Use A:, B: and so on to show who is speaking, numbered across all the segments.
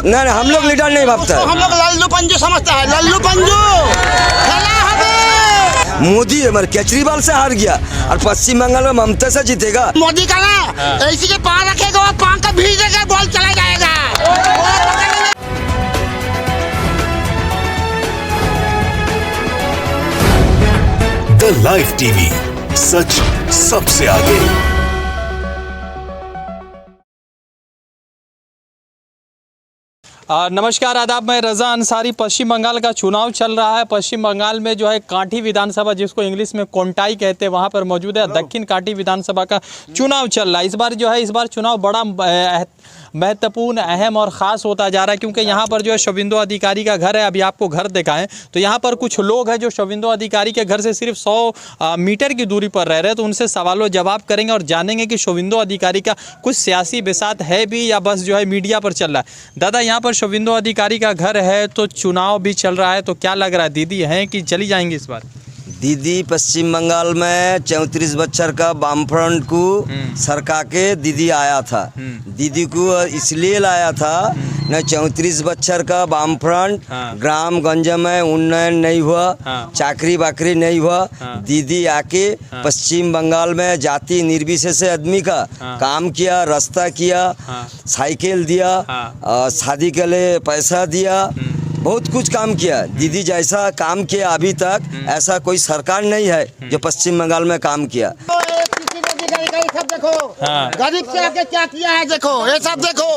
A: नहीं, हम लोग लीडर नहीं भागता है।
B: हम लोग लल्लू पंजू समझता है, लल्लू पंजू।
A: मोदी हमारे केजरीवाल से हार गया और पश्चिम बंगाल में ममता से जीतेगा।
B: मोदी का ना ऐसी के पार रखेगा और पांव का भीजेगा, बॉल चला जाएगा।
C: द लाइव टीवी, सच सबसे आगे।
D: नमस्कार, आदाब। मैं रज़ा अंसारी। पश्चिम बंगाल का चुनाव चल रहा है। पश्चिम बंगाल में जो है कांठी विधानसभा, जिसको इंग्लिश में कोंटाई कहते हैं, वहाँ पर मौजूद है। दक्षिण कांठी विधानसभा का चुनाव चल रहा है। इस बार चुनाव बड़ा महत्वपूर्ण, अहम और ख़ास होता जा रहा है, क्योंकि यहाँ पर जो है शुभेंदु अधिकारी का घर है। अभी आपको घर दिखाएं तो यहाँ पर कुछ लोग हैं जो शुभेंदु अधिकारी के घर से सिर्फ 100 मीटर की दूरी पर रह रहे हैं। तो उनसे सवालों जवाब करेंगे और जानेंगे कि शुभेंदु अधिकारी का कुछ सियासी बिसात है भी या बस जो है मीडिया पर चल रहा है। दादा, यहाँ पर शुभेंदु अधिकारी का घर है, तो चुनाव भी चल रहा है, तो क्या लग रहा है, दीदी हैं कि चली जाएंगी इस बार?
A: दीदी पश्चिम बंगाल में 34 बच्चर का वामफ्रंट को सरका के दीदी आया था। दीदी को इसलिए लाया था न, 34 बच्चर का वामफ्रंट ग्राम गंज में उन्नयन नहीं हुआ, चाकरी बाकरी नहीं हुआ। दीदी आके पश्चिम बंगाल में जाति निर्विशेष आदमी का काम किया, रास्ता किया, साइकिल दिया, शादी के लिए पैसा दिया, बहुत कुछ काम किया। दीदी जैसा काम किया अभी तक ऐसा कोई सरकार नहीं है जो पश्चिम बंगाल में काम किया।
B: सब देखो, गरीब से आके क्या किया है देखो, ये सब देखो,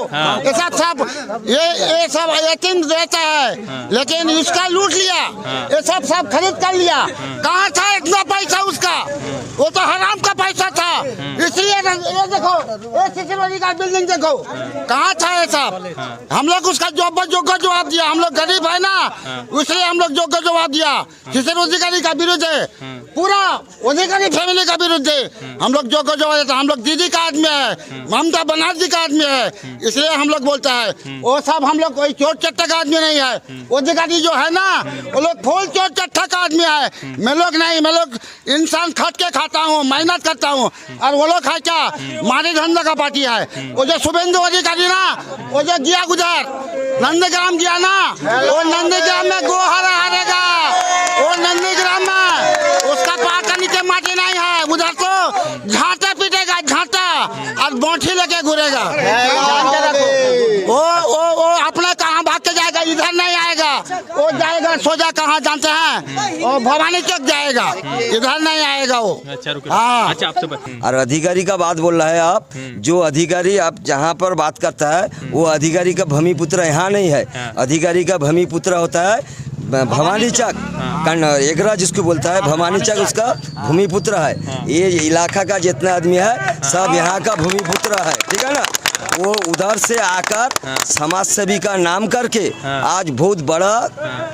B: ये सब यतीम देता है, लेकिन उसका लूट लिया, ये सब खरीद कर लिया। कहाँ था इतना पैसा उसका? वो तो हराम का पैसा था। इसलिए ये देखो, ये सिटी का बिल्डिंग देखो, कहाँ था ये सब? हम लोग उसका जोग्य जवाब दिया। हम लोग गरीब है ना, इसलिए हम लोग जोग्य जवाब दिया। किसी अधिकारी का विरुद्ध है, पूरा अधिकारी फैमिली का विरुद्ध है। हम लोग जोग्य जवाब देते। हम लोग दीदी का आदमी है, ममता बनर्जी का आदमी है, इसलिए हम लोग बोलता है। वो सब हम लोग कोई चोट चट्टा का आदमी नहीं है। वो अधिकारी जो है ना, वो लोग फुल चोट चट्टा का आदमी है। मैं लोग नहीं, मैं लोग इंसान खट के खाता हूँ, मेहनत करता हूँ, और वो लोग है क्या, मारी धंधा का पार्टी है। वो जो शुभेंदु अधिकारी ना, वो जो गया गुजर नंदीग्राम गया ना, वो नंदीग्राम में गो हारेगा। वो नंदीग्राम में उसका पार का नीचे माटी नहीं है, उधर तो झांटा पीटेगा झांटा और बोंठी लेके घूरेगा। वो अपने कहाँ भाग के जाएगा, इधर नहीं आएगा। वो जाएगा सोजा कहाँ जानते हैं, वो भवानी चौक जाएगा, इधर नहीं आएगा वो। हाँ,
A: और अधिकारी का बात बोल रहा है आप, जो अधिकारी आप जहाँ पर बात करता है वो अधिकारी का भूमिपुत्र यहाँ नहीं है। अधिकारी का भूमिपुत्र होता है भवानी चक एगरा, जिसको बोलता है भवानी चक, उसका भूमिपुत्र है। ये इलाका का जितना आदमी है सब यहाँ का भूमिपुत्र है, ठीक है ना। वो उधर से आकर समाज सेवी का नाम करके आज बहुत बड़ा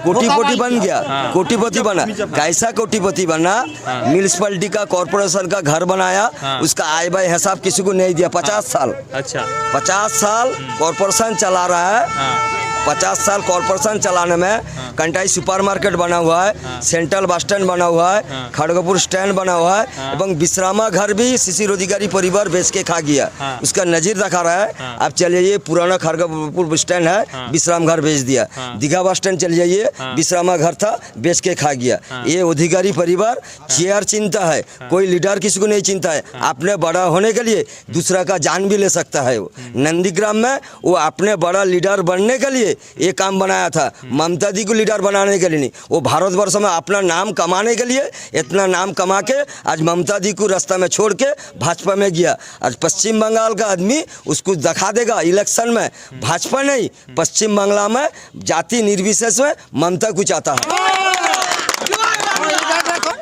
A: कोटिपति बन गया, कोटिपति बना। कैसा कोटिपति बना? म्यूनिसिपैलिटी का, कॉर्पोरेशन का घर बनाया, उसका आय व्यय हिसाब किसी को नहीं दिया। 50 साल, अच्छा 50 साल कॉर्पोरेशन चला रहा है। 50 साल कॉर्पोरेशन चलाने में कंटाई सुपरमार्केट बना हुआ है, सेंट्रल बस स्टैंड बना हुआ है, खड़गपुर स्टैंड बना हुआ है, एवं विश्रामा घर भी शिशिर अधिकारी परिवार बेच के खा गया। उसका नजीर दिखा रहा है। आप चले जाइए, पुराना खड़गपुर बस स्टैंड है, विश्राम घर बेच दिया। दीघा बस स्टैंड चले जाइए, विश्रामा घर था, बेच के खा गया। ये अधिकारी परिवार चेयर चिंता है, कोई लीडर किसी को नहीं चिंता है। अपने बड़ा होने के लिए दूसरा का जान भी ले सकता है। वो नंदीग्राम में वो अपने बड़ा लीडर बनने के लिए ये काम बनाया था, ममता दी को लीडर बनाने के लिए नहीं। वो भारतवर्ष में अपना नाम कमाने के लिए इतना नाम कमा के आज ममता दी को रास्ता में छोड़ के भाजपा में गया। आज पश्चिम बंगाल का आदमी उसको दिखा देगा इलेक्शन में, भाजपा नहीं, पश्चिम बंगाल में जाति निर्विशेष में ममता को चाहता है।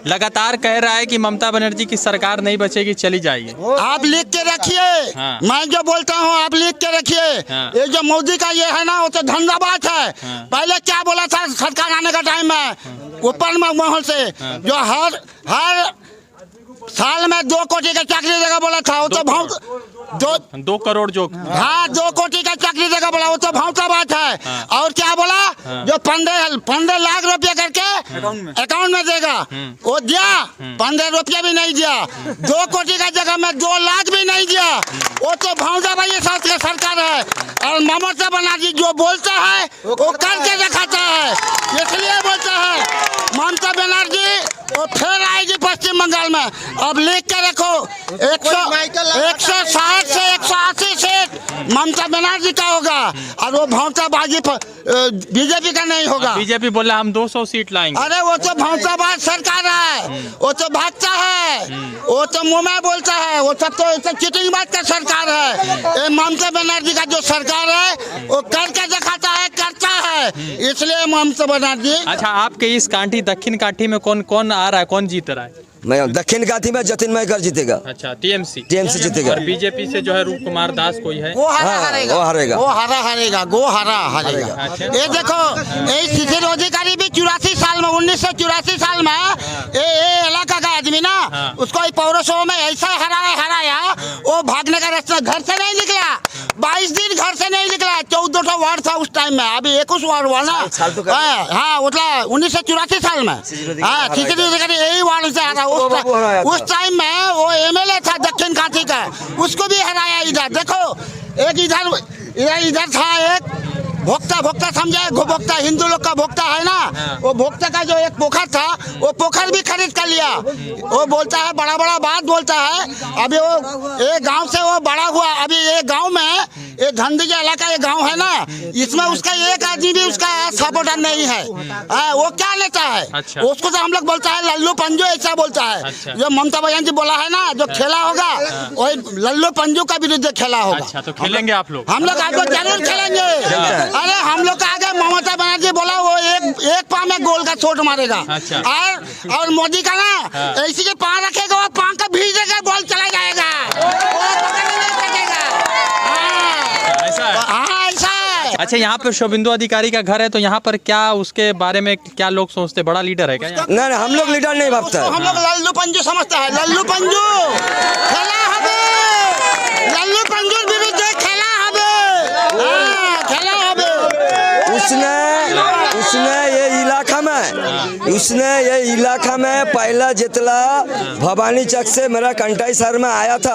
D: लगातार कह रहा है कि ममता बनर्जी की सरकार नहीं बचेगी, चली जाएगी।
B: आप लिख के रखिए। मैं जो बोलता हूँ आप लिख के रखिए। ये जो मोदी का ये है ना, वो तो धंधाबाज है। पहले क्या बोला था सरकार आने का टाइम में, ऊपर महल से जो हर साल में 2 कोटी का चाकरी देगा बोला था, वो तो भाव
D: 2 करोड़ जो
B: हाँ 2 कोटी का चाकरी देगा बोला, वो तो भाव का बात है। और क्या बोला जो 15 लाख रुपया करके अकाउंट में देगा, वो दिया 15 रुपया भी नहीं दिया। 2 कोटी का जगह में 2 लाख भी नहीं दिया, वो तो भावजा भाई सरकार है। और ममता बनर्जी जो बोलता है वो करके दिखाता है, इसलिए बोलता है ममता बनर्जी वो फिर आएगी पश्चिम बंगाल में। अब लिख के रखो 160 से 180 सीट ममता बनर्जी का होगा, और वो भावताबाजी बीजेपी का नहीं होगा।
D: बीजेपी बोला हम 200 सीट लाएंगे।
B: अरे वो तो भावताबाज सरकार है, वो तो भागता है, वो तो मुंह में बोलता है, वो सब तो चीटिंग बात का सरकार है। ममता बनर्जी का जो सरकार है वो करके दिखाता है, करता है, इसलिए ममता बनर्जी।
D: अच्छा, आपके इस कांठी दक्षिण काठी में कौन कौन आ रहा है, कौन जीत रहा है?
A: मैं दक्षिण काठी में जतिन मयकर जीतेगा।
D: अच्छा, टीएमसी
A: जीतेगा।
D: और बीजेपी से जो है रूप कुमार दास कोई है,
B: वो हरा हारेगा,
A: वो हारेगा,
B: वो हरा हारेगा।
D: अच्छा।
B: ये देखो ये शिशिर अधिकारी भी 84 साल में 1984 साल में ये इलाका का आदमी ना, उसको पौरसों में ऐसा हराया, वो भागने का रास्ता घर से नहीं निकला, 22 दिन घर से नहीं निकला। 14 वार्ड था उस टाइम में, अभी 21 वार्ड हुआ ना। हाँ 1984 साल में शिशिर अधिकारी यही वार्ड से हरा। उस टाइम में वो एमएलए था दक्षिण काठी का, उसको भी हराया। इधर देखो एक इधर था एक भोक्ता समझे, भोक्ता हिंदू लोग का भोक्ता है ना, वो भोक्ता का जो एक पोखर था वो पोखर भी खरीद कर लिया। वो बोलता है बड़ा बात बोलता है। अभी वो एक गांव से वो बड़ा हुआ, अभी ये गांव में ये धंधी का इलाका ये गांव है ना, इसमें उसका एक आदमी भी उसका सपोर्टर नहीं है। वो क्या लेता है?
D: अच्छा।
B: उसको तो हम लोग बोलता है लल्लू पंजू, ऐसा बोलता है।
D: अच्छा।
B: जो ममता बनर्जी बोला है ना, जो खेला होगा वही लल्लू पंजू का विरुद्ध खेला होगा।
D: अच्छा, तो खेलेंगे आप लोग?
B: हम लोग आगे जरूर खेलेंगे। अरे हम लोग का आगे ममता बनर्जी बोला वो एक पाँव में गोल का चोट मारेगा।
D: अच्छा।
B: और मोदी का ना ऐसी के पाँव रखेगा, वो पाँव का भीजेगा, बॉल चला जाएगा, वो पकड़ नहीं सकेगा।
D: ऐसा है?
B: हाँ ऐसा है।
D: अच्छा, यहाँ पर शुभेंदु अधिकारी का घर है, तो यहाँ पर क्या उसके बारे में क्या लोग सोचते, बड़ा लीडर है क्या?
A: नहीं, हम लोग लीडर नहीं भागता है।
B: हम लोग लल्लू पंजू समझता है, लल्लू पंजू खेला हबे, लल्लू पंजू विरुद्ध खेला हबे, खेला हबे। उसने ये इलाका में पहला जितला भवानी चक से मेरा कंटाई शहर में आया था।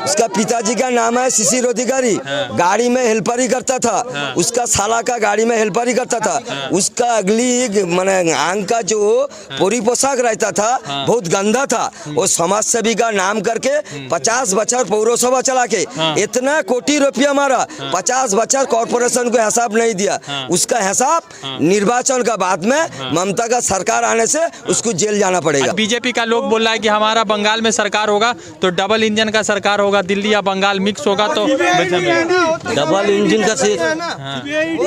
B: उसका पिताजी का नाम है शिशिर अधिकारी, गाड़ी में हेल्परी करता था, उसका साला का गाड़ी में हेल्परी करता था। उसका अगली माने आंग का जो पूरी पोशाक रहता था बहुत गंदा था। वो समाज सेवी का नाम करके 50 बच्चर पौरसभा चला के इतना कोटी रुपया मारा, 50 बच्चर कॉर्पोरेशन को हिसाब नहीं दिया। उसका हिसाब निर्वाचन का बाद में ममता का सरकार आने से उसको जेल जाना पड़ेगा।
D: बीजेपी का लोग बोल रहा है कि हमारा बंगाल में सरकार होगा तो डबल इंजन का सरकार होगा, दिल्ली या बंगाल मिक्स होगा तो
E: डबल इंजन का से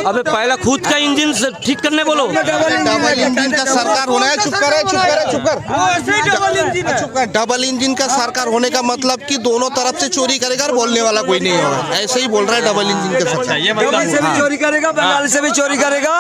E: अबे पहला खुद का इंजन ठीक करने बोलो।
F: डबल इंजन का सरकार होना है। चुप कर। डबल इंजन का सरकार होने का मतलब कि दोनों तरफ से चोरी करेगा और बोलने वाला कोई नहीं होगा, ऐसे ही बोल रहा है डबल इंजन का सरकार।
D: ये
A: दिल्ली से भी चोरी करेगा, बंगाल से भी चोरी करेगा।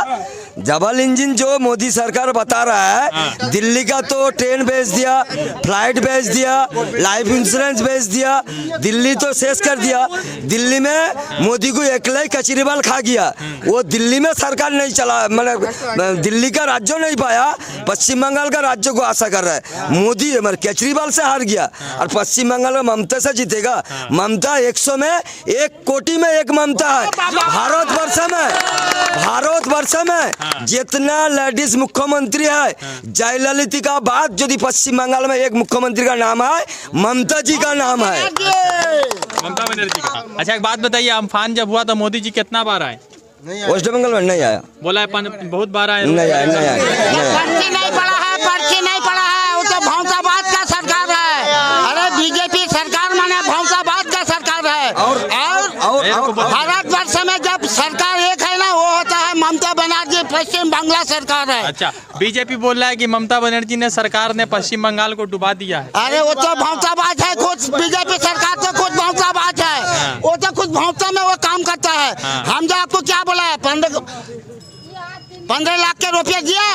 A: डबल इंजन जो मोदी सरकार बता रहा है, दिल्ली का तो ट्रेन बेच दिया, फ्लाइट बेच दिया, लाइफ इंश्योरेंस बेच दिया, दिल्ली तो शेष कर दिया। दिल्ली में मोदी को अकेला ही केजरीवाल खा गया। वो दिल्ली में सरकार नहीं चला, मतलब दिल्ली का राज्य नहीं पाया, पश्चिम बंगाल का राज्य को आशा कर रहा है। मोदी केजरीवाल से हार गया और पश्चिम बंगाल में ममता से जीतेगा। ममता 100 में 1 कोटी में एक ममता है। भारतवर्ष में जितना लेडीज मुख्यमंत्री है, जयललिता का बाद यदि पश्चिम बंगाल में एक मुख्यमंत्री का नाम है, ममता जी का नाम है,
D: ममता बनर्जी का। अच्छा, एक बात बताइए, अम्फान जब हुआ तो मोदी जी कितना बार आए?
A: वेस्ट बंगाल में नहीं आया,
D: बोला है बहुत बार आए।
A: नहीं आया।
B: पर्ची नहीं पड़ा है, वो तो भौंसाबाद का सरकार है। अरे बीजेपी सरकार माने भौंसाबाद का सरकार है। और भारतवर्ष में जब सरकार एक है ना, वो होता है ममता बनर्जी पश्चिम बंगाल सरकार है।
D: अच्छा, बीजेपी बोल रहा है कि ममता बनर्जी ने सरकार ने पश्चिम बंगाल को डुबा दिया है।
B: अरे वो तो भौंसाबाज है, खुद बीजेपी सरकार तो खुद भौंसाबाज है। वो तो खुद भौंसा में वो काम करता है। हम जो आपको क्या बोला है, 15 लाख के रुपया दिया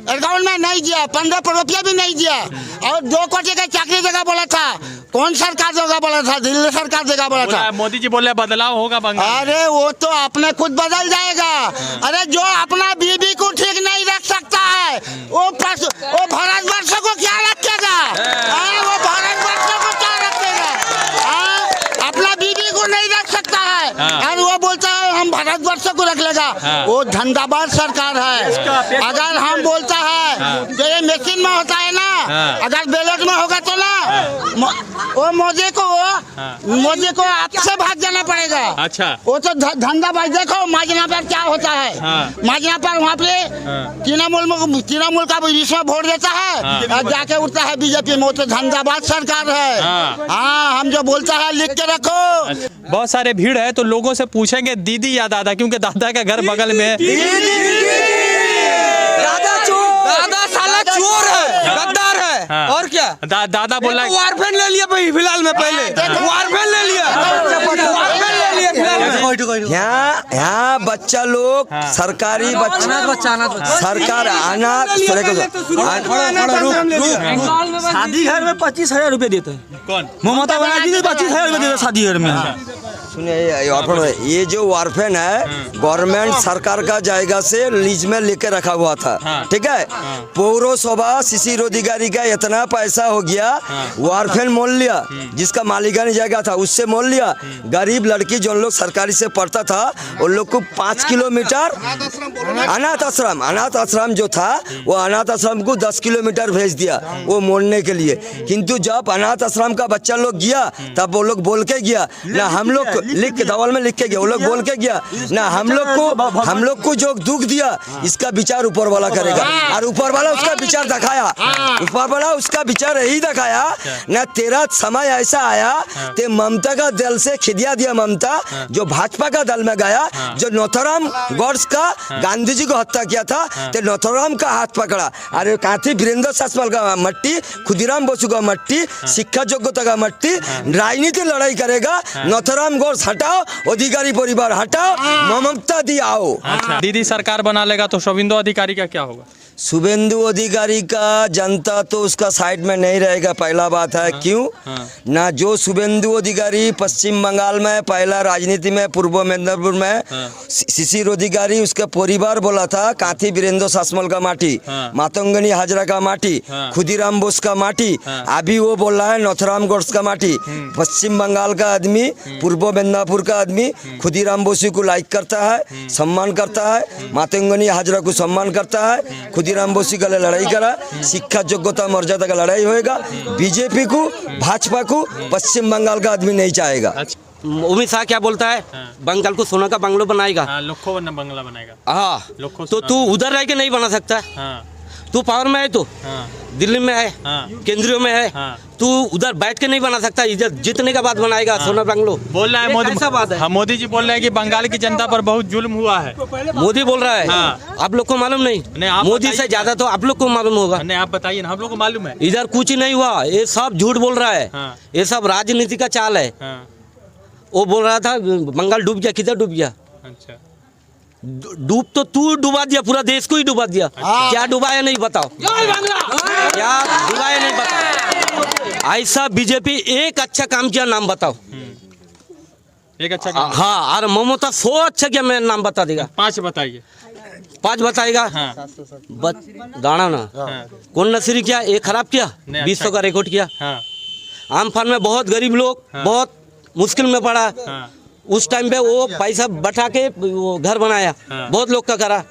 B: अकाउंट में, नहीं दिया। 15 रुपया भी नहीं दिया। और 2 कोटी का चाकरी देगा बोला था। कौन सरकार देगा बोला था? दिल्ली सरकार देगा बोला था।
D: मोदी जी बोले बदलाव होगा बंगाल।
B: अरे वो तो अपने खुद बदल जाएगा। अरे जो अपना बीबी को ठीक नहीं रख सकता है वो भारतवर्ष को क्या रखेगा? वो भारतवर्ष को क्या रखेगा? अपना बीबी को नहीं रख सकता है और वो बोलता है हम भारतवर्ष को रख लेगा। वो धंधाबाज सरकार है। अगर हम बोलता है जो ये मशीन में होता है ना, अगर बैलेट में होगा तो ना वो मोदी को आपसे भाग जाना पड़ेगा।
D: अच्छा,
B: वो तो धंधाबाज। देखो माजना पर क्या होता है। माजना पर वहाँ पे तृणमूल का इसमें वोट देता है और जाके उठता है बीजेपी में। वो तो धंधाबाज सरकार है। हाँ, हम जो बोलता है लिख के रखो।
D: बहुत सारे भीड़ है तो लोगों से पूछेंगे दीदी या दादा, क्योंकि दादा का घर बगल में है।
E: दादा साला चोर है, गद्दार है।
D: हाँ।
E: और क्या?
D: दादा बोला
E: वारफेन ले लिया भाई फिलहाल में, पहले वारफेन ले लिया, वारफेन ले लिया फिलहाल।
A: यहाँ बच्चा लोग सरकारी सरकार अनाथ
E: शादी घर में 25,000 रुपए देते हैं।
D: कौन?
E: ममता बनर्जी 25,000 रुपए देते शादी घर में।
A: सुनिए, ये जो वारफेन है गवर्नमेंट सरकार का जायगा से लीज में लेके रखा हुआ था। ठीक है, पौरसभा शिशिर अधिकारी का इतना पैसा हो गया, वारफेन मोल लिया, जिसका मालिकानी जगह था उससे मोल लिया। गरीब लड़की जो लोग सरकारी से पढ़ता था उन लोग को 5 किलोमीटर अनाथ आश्रम जो था वो अनाथ आश्रम को 10 किलोमीटर भेज दिया वो मोलने के लिए। किंतु जब अनाथ आश्रम का बच्चा लोग गया तब वो लोग बोल के गया ना, हम लोग लिख के दवाल में लिख के गया, वो लोग बोल के गया ना, हम लोग को जो दुख दिया इसका विचार ऊपर वाला करेगा। और ऊपर वाला उसका विचार दिखाया, ऊपर वाला उसका विचार यही दिखाया ना, तेरा समय ऐसा आया ते ममता का दल से खिदिया दिया। ममता जो भाजपा का दल में गया, जो नथुराम गौड्स का गांधी जी को हत्या किया था, ते नथुराम का हाथ पकड़ा। अरे कांति वीरेंद्र सासवाल का मट्टी, खुदीराम बोसु का मट्टी, शिक्षा योग्यता का मट्टी, राजनीति लड़ाई करेगा। नथुराम गौड्स हटाओ, अधिकारी परिवार हटाओ, ममता दी आओ।
D: अच्छा, दीदी सरकार बना लेगा तो शुभेंदु अधिकारी का क्या होगा?
A: शुभेंदु अधिकारी का जनता तो उसका साइड में नहीं रहेगा, पहला बात है। क्यों ना, जो शुभेंदु अधिकारी पश्चिम बंगाल में पहला राजनीति में पूर्व मेदिनीपुर में शिशिर अधिकारी उसका परिवार बोला था कांति वीरेंद्र सासमल का माटी, मातंगनी हाजरा का माटी, खुदीराम बोस का माटी, अभी वो बोल रहा है नथुराम गौड्स का माटी। पश्चिम बंगाल का आदमी, पूर्व मेदिनीपुर का आदमी खुदीराम बोस को लाइक करता है, सम्मान करता है, मातंगनी हाजरा को सम्मान करता है, खुदीराम बोस का लड़ाई करा, शिक्षा योग्यता मर्यादा का लड़ाई होएगा। बीजेपी को, भाजपा को पश्चिम बंगाल का आदमी नहीं चाहेगा।
E: अमित शाह क्या बोलता है? बंगाल को सोना का बंगलो बनाएगा।
D: लोखो बंगला बनाएगा।
E: हाँ, तो तू उधर रह के नहीं बना सकता। तू पावर में है, तो दिल्ली में है, केंद्रीय में है, तू उधर बैठ के नहीं बना सकता। इधर जीतने का बाद बनाएगा सोना बंगलो।
D: बोल रहा है मोदी,
E: ऐसा बात है।
D: हाँ, मोदी जी बोल रहे हैं कि बंगाल की जनता पर बहुत जुल्म हुआ है।
E: मोदी बोल रहा है। आप लोग को मालूम नहीं? मोदी से ज्यादा तो आप लोग को मालूम होगा।
D: नहीं, आप बताइए ना, हम लोग को मालूम है।
E: इधर कुछ नहीं हुआ, ये सब झूठ बोल रहा है। ये सब राजनीति का चाल है। वो बोल रहा था बंगाल डूब गया, किधर डूब गया?
D: अच्छा,
E: डूब तो तू डुबा दिया, पूरा देश को ही डुबा दिया। क्या डुबाया नहीं बताओ, क्या डुबाया नहीं बताओ। ऐसा बीजेपी एक अच्छा काम किया, नाम बताओ।
D: एक अच्छा काम।
E: हाँ, और ममता 100 अच्छा किया, मैं नाम बता देगा।
D: 5 बताइए।
E: 5 बताएगा। गाना ना, कौन नसीरी किया, एक खराब किया, 200 का रिकॉर्ड किया। आमफान में बहुत गरीब लोग बहुत मुश्किल में पड़ा, उस टाइम पे वो पैसा बटा के वो घर बनाया, बहुत लोग का करा।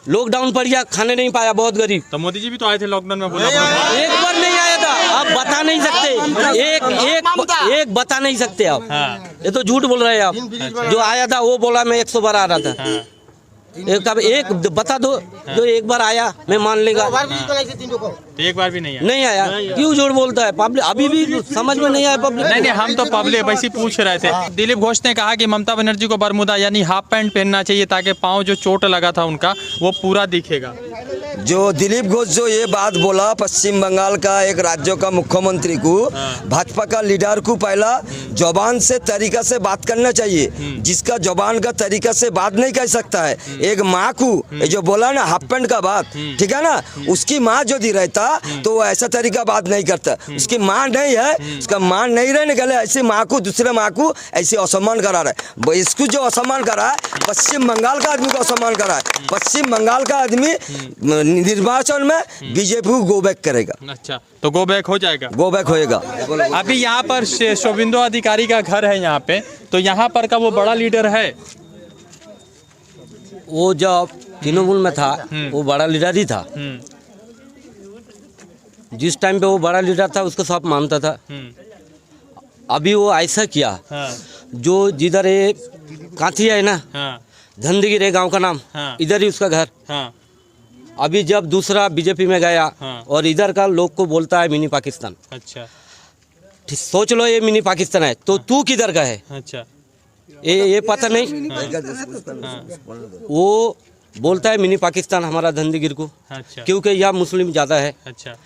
E: लॉकडाउन पड़ गया, खाने नहीं पाया, बहुत गरीब।
D: तो मोदी जी भी तो आए थे लॉकडाउन में, बोला
E: एक बार नहीं आया था। आप बता नहीं सकते, एक बता नहीं सकते आप। ये तो झूठ बोल रहे हैं आप। जो आया था वो बोला मैं 100 बार आ रहा था। एक बता दो जो एक बार आया, मैं मान लेगा।
D: एक बार भी नहीं आया।
E: नहीं आया, क्यों झूठ बोलता है? पब्लिक अभी भी समझ में नहीं आया पब्लिक।
D: नहीं, हम तो पब्लिक वैसे पूछ रहे थे। दिलीप घोष ने कहा कि ममता बनर्जी को बरमूडा यानी हाफ पैंट पहनना चाहिए ताकि पाँव जो चोट लगा था उनका वो पूरा दिखेगा।
A: जो दिलीप घोष जो ये बात बोला पश्चिम बंगाल का एक राज्य का मुख्यमंत्री को, भाजपा का लीडर को पहला जबान से तरीका से बात करना चाहिए। जिसका जबान का तरीका से बात नहीं कर सकता है, एक माँ को ये जो बोला ना हाफ पैंट का बात, ठीक है ना, उसकी माँ जो दी रहता तो वो ऐसा तरीका बात नहीं करता। उसकी माँ नहीं है, उसका माँ नहीं रहने गले, ऐसी माँ को दूसरे माँ को ऐसे असम्मान करा रहा है। इसको जो असम्मान करा है पश्चिम बंगाल का आदमी को असम्मान करा है। पश्चिम बंगाल का आदमी निर्वाचन में बीजेपी को गो बैक करेगा।
D: अच्छा, तो गो बैक हो जाएगा,
A: गो बैक होएगा।
D: अभी यहाँ पर शोभिंदो अधिकारी का घर है यहाँ पे, तो यहाँ पर का वो बड़ा लीडर है?
E: वो जब तृणमूल में था वो बड़ा लीडर ही था। जिस टाइम पे वो बड़ा लीडर था उसको सब मानता था। अभी वो ऐसा किया जो जिधर ये कांथी है ना, धंधीगिरी गांव का नाम, इधर ही उसका घर। अभी जब दूसरा बीजेपी में गया और इधर का लोग को बोलता है मिनी पाकिस्तान।
D: अच्छा,
E: सोच लो ये मिनी पाकिस्तान है तो तू किधर का है?
D: अच्छा,
E: ये पता नहीं। वो बोलता है मिनी पाकिस्तान हमारा धंधीगिर को।
D: अच्छा,
E: क्योंकि यहाँ मुस्लिम ज़्यादा है।
D: अच्छा,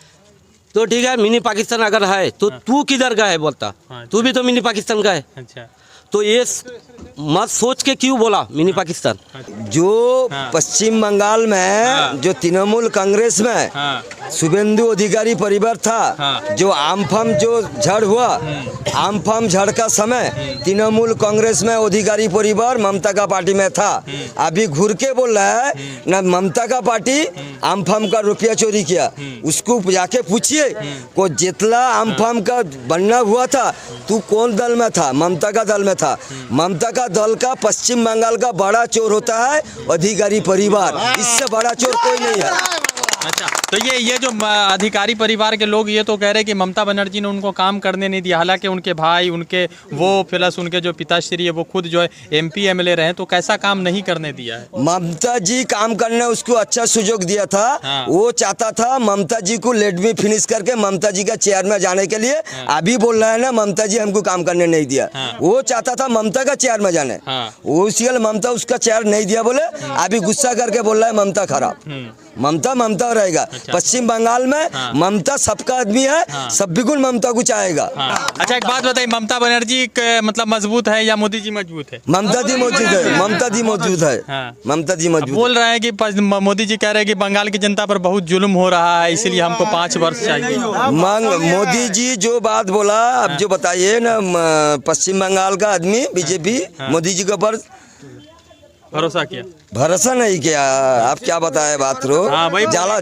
E: तो ठीक है, मिनी पाकिस्तान अगर है तो तू किधर का है बोलता, तू भी तो मिनी पाकिस्तान का है।
D: अच्छा,
E: तो ये मत सोच के क्यों बोला मिनी पाकिस्तान?
A: जो पश्चिम बंगाल में जो तृणमूल कांग्रेस में शुभेंदु अधिकारी परिवार था, जो आमफाम जो झड़ हुआ, आमफाम झड़ का समय तृणमूल कांग्रेस में अधिकारी परिवार ममता का पार्टी में था। अभी घूर के बोल रहा है ना ममता का पार्टी आमफाम का रुपया चोरी किया। उसको जाके पूछिए को जितला आमफाम का बनना हुआ था तू कौन दल में था? ममता का दल में था। ममता का दल का पश्चिम बंगाल का बड़ा चोर होता है अधिकारी परिवार, इससे बड़ा चोर कोई नहीं है।
D: अच्छा, तो ये जो अधिकारी परिवार के लोग ये तो कह रहे हैं कि ममता बनर्जी ने उनको काम करने नहीं दिया, हालांकि उनके भाई, उनके वो प्लस उनके जो पिताश्री है वो खुद जो है MP MLA रहे, तो कैसा काम नहीं करने दिया है?
A: ममता जी काम करने उसको अच्छा सुযোগ दिया था। वो चाहता था ममता जी को लेट में फिनिश करके ममता जी का चेयर में जाने के लिए। अभी बोल रहा है ना ममता जी हमको काम करने नहीं दिया। वो चाहता था ममता का चेयर में जाने, वो इसलिए ममता उसका चेयर नहीं दिया बोले अभी गुस्सा करके बोल रहा है ममता खराब। ममता रहेगा। पश्चिम बंगाल में ममता सबका आदमी है, सब बिल्कुल ममता को चाहेगा।
D: अच्छा, एक बात बताइए, ममता बनर्जी मतलब मजबूत है या मोदी जी मजबूत है?
A: ममता जी मौजूद है, ममता जी मौजूद है, ममता जी मौजूद।
D: बोल रहे हैं कि मोदी जी कह रहे हैं कि बंगाल की जनता पर बहुत जुल्म हो रहा है, इसलिए हमको 5 वर्ष चाहिए।
A: मोदी जी जो बात बोला, अब जो बताइए ना पश्चिम बंगाल का आदमी बीजेपी मोदी जी के ऊपर
D: भरोसा किया,
A: भरोसा नहीं किया। आप क्या बताए बात रो,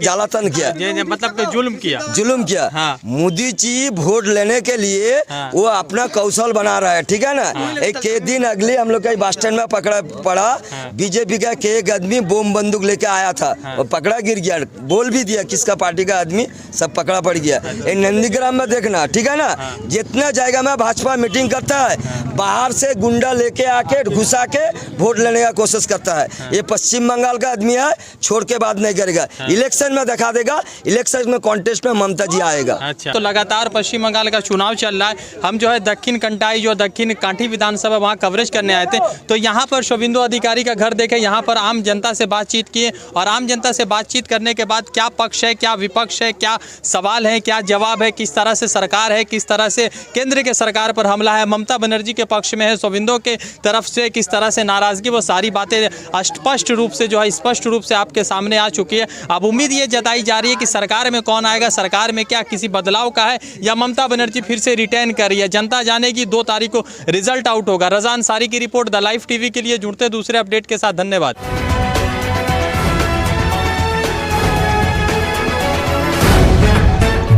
A: जालातन किया,
D: मतलब जुल्म किया।
A: मोदी जी वोट लेने के लिए वो अपना कौशल बना रहा है, ठीक है ना। एक के दिन अगले हम लोग का बस स्टैंड में पकड़ा पड़ा, बीजेपी का एक आदमी बम बंदूक लेके आया था, वो पकड़ा गिर गया, बोल भी दिया किसका पार्टी का आदमी, सब पकड़ा पड़ गया। नंदीग्राम में देखना, ठीक है ना, जितना जाएगा में भाजपा मीटिंग करता है, बाहर से गुंडा लेके आके घुसा के वोट लेने का कोशिश करता है। ये पश्चिम बंगाल का आदमी है, छोड़ के बात नहीं करेगा। इलेक्शन में दिखा देगा, इलेक्शन में कॉन्टेस्ट में ममता जी आएगा।
D: अच्छा, तो लगातार पश्चिम बंगाल का चुनाव चल रहा है। हम जो है दक्षिण कंटाई जो दक्षिण कांठी विधानसभा वहाँ कवरेज करने आए थे, तो यहाँ पर शुभेंदु अधिकारी का घर देखे, यहाँ पर आम जनता से बातचीत किए और आम जनता से बातचीत करने के बाद क्या पक्ष है, क्या विपक्ष है, क्या सवाल है, क्या जवाब है, किस तरह से सरकार है, किस तरह से केंद्र के सरकार पर हमला है, ममता बनर्जी के पक्ष में है, शुभेंदु के तरफ से किस तरह से नाराजगी, वो सारी बातें स्पष्ट रूप से जो है स्पष्ट रूप से आपके सामने आ चुकी है। अब उम्मीद ये जताई जा रही है कि सरकार में कौन आएगा, सरकार में क्या किसी बदलाव का है या ममता बनर्जी फिर से रिटर्न कर रही है, जनता जानेगी। 2 तारीख को रिजल्ट आउट होगा। रजा अंसारी की रिपोर्ट, द लाइव टीवी के लिए जुड़ते दूसरे अपडेट के साथ। धन्यवाद।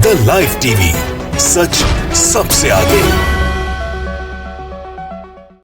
C: द लाइव टीवी, सच सबसे आगे।